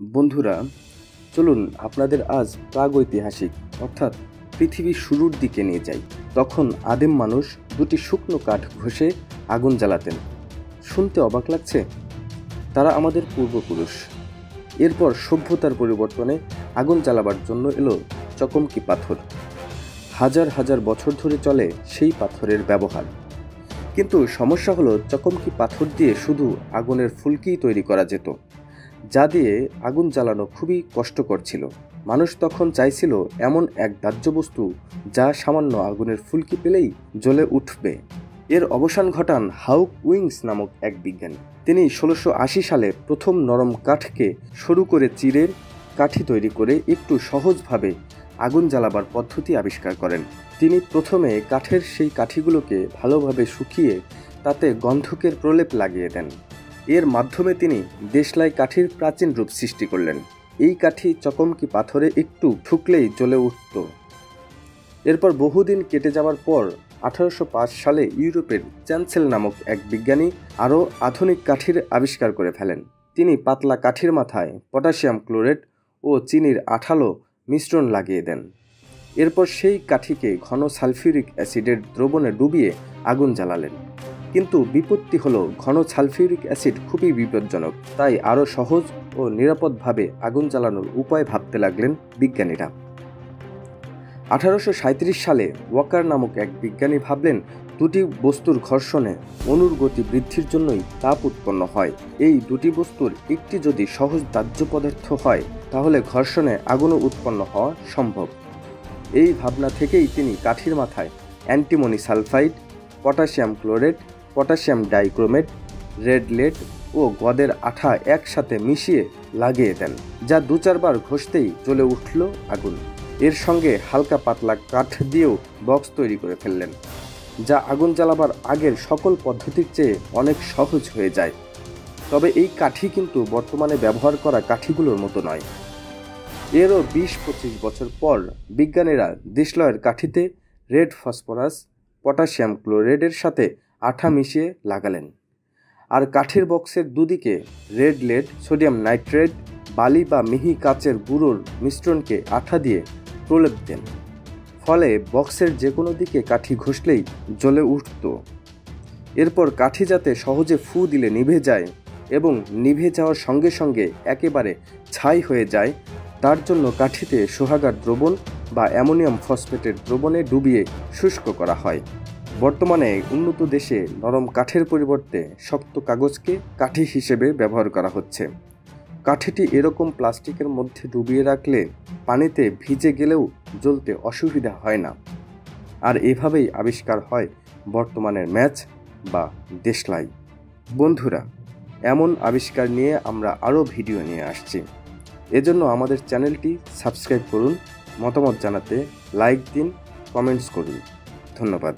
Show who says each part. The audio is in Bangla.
Speaker 1: বন্ধুরা, চলুন আপনাদের আজ প্রাগৈতিহাসিক অর্থাৎ পৃথিবীর শুরুর দিকে নিয়ে যাই। তখন আদিম মানুষ দুটি শুকনো কাঠ ঘষে আগুন জ্বালাতেন। শুনতে অবাক লাগছে? তারা আমাদের পূর্বপুরুষ। এরপর সভ্যতার পরিবর্তনে আগুন জ্বালাবার জন্য এলো চকমকি পাথর। হাজার হাজার বছর ধরে চলে সেই পাথরের ব্যবহার। কিন্তু সমস্যা হলো, চকমকি পাথর দিয়ে শুধু আগুনের ফুলকিই তৈরি করা যেত, যা দিয়ে আগুন জ্বালানো খুবই কষ্টকর ছিল। মানুষ তখন চাইছিল এমন এক দাহ্য বস্তু যা সামান্য আগুনের ফুলকি পেলেই জ্বলে উঠবে। এর অবসান ঘটান হাউক উইংস নামক এক বিজ্ঞানী। তিনি 1680 সালে প্রথম নরম কাঠকে সরু করে চিরে কাঠি তৈরি করে একটু সহজভাবে আগুন জ্বালাবার পদ্ধতি আবিষ্কার করেন। তিনি প্রথমে কাঠের সেই কাঠিগুলোকে ভালোভাবে শুকিয়ে তাতে গন্ধকের প্রলেপ লাগিয়ে দেন। এর মাধ্যমে তিনি দেশলাই কাঠির প্রাচীন রূপ সৃষ্টি করলেন। এই কাঠি চকমকি পাথরে একটু ঠুকলেই জ্বলে উঠত। এরপর বহুদিন কেটে যাওয়ার পর 1805 সালে ইউরোপের চ্যান্সেল নামক এক বিজ্ঞানী আরও আধুনিক কাঠির আবিষ্কার করে ফেলেন। তিনি পাতলা কাঠির মাথায় পটাশিয়াম ক্লোরেট ও চিনির আঠালো মিশ্রণ লাগিয়ে দেন। এরপর সেই কাঠিকে ঘন সালফিউরিক অ্যাসিডের দ্রবণে ডুবিয়ে আগুন জ্বালালেন। কিন্তু বিপত্তি হলো, ঘন সালফিউরিক অ্যাসিড খুবই বিপজ্জনক। তাই আরও সহজ ও নিরাপদভাবে আগুন জ্বালানোর উপায় ভাবতে লাগলেন বিজ্ঞানীরা। 1837 সালে ওয়াকার নামক এক বিজ্ঞানী ভাবলেন, দুটি বস্তুর ঘর্ষণে অণুর গতি বৃদ্ধির জন্যই তাপ উৎপন্ন হয়। এই দুটি বস্তুর একটি যদি সহজ দাহ্য পদার্থ হয়, তাহলে ঘর্ষণে আগুনও উৎপন্ন হওয়া সম্ভব। এই ভাবনা থেকেই তিনি কাঠির মাথায় antimony sulphide, potassium chlorate, potassium dichromate, red lead ও গদের আঠা একসাথে মিশিয়ে লাগিয়ে দেন, যা 2-4 বার ঘষতেই জ্বলে উঠল আগুন। এর সঙ্গে হালকা পাতলা কাঠ দিয়েও বক্স তৈরি করে ফেললেন, যা আগুন জ্বালাবার আগের সকল পদ্ধতির চেয়ে অনেক সহজ হয়ে যায়। তবে এই কাঠি কিন্তু বর্তমানে ব্যবহার করা কাঠিগুলোর মতো নয়। এরও 20-25 বছর পর বিজ্ঞানীরা দেশলয়ের কাঠিতে রেড ফসফরাস, পটাশিয়াম ক্লোরাইডের সাথে আঠা মিশিয়ে লাগালেন, আর কাঠের বক্সের দুদিকে রেড লেড, সোডিয়াম নাইট্রেট, বালি বা মিহি কাচের গুঁড়োর মিশ্রণকে আঠা দিয়ে প্রলেপ দেন। ফলে বক্সের যে কোনো দিকে কাঠি ঘষলেই জ্বলে উঠত। এরপর কাঠি যাতে সহজে ফু দিলে নিভে যায় এবং নিভে যাওয়ার সঙ্গে সঙ্গে একেবারে ছাই হয়ে যায়, তার জন্য কাঠিতে সোহাগার দ্রবণ বা অ্যামোনিয়াম ফসফেটের দ্রবণে ডুবিয়ে শুষ্ক করা হয়। বর্তমানে উন্নত দেশে নরম কাঠের পরিবর্তে শক্ত কাগজকে কাঠি হিসেবে ব্যবহার করা হচ্ছে। কাঠিটি এরকম প্লাস্টিকের মধ্যে ডুবিয়ে রাখলে পানিতে ভিজে গেলেও জ্বলতে অসুবিধা হয় না। আর এভাবেই আবিষ্কার হয় বর্তমানের ম্যাচ বা দেশলাই। বন্ধুরা, এমন আবিষ্কার নিয়ে আমরা আরও ভিডিও নিয়ে আসছি। এজন্য আমাদের চ্যানেলটি সাবস্ক্রাইব করুন, মতামত জানাতে লাইক দিন, কমেন্টস করুন। ধন্যবাদ।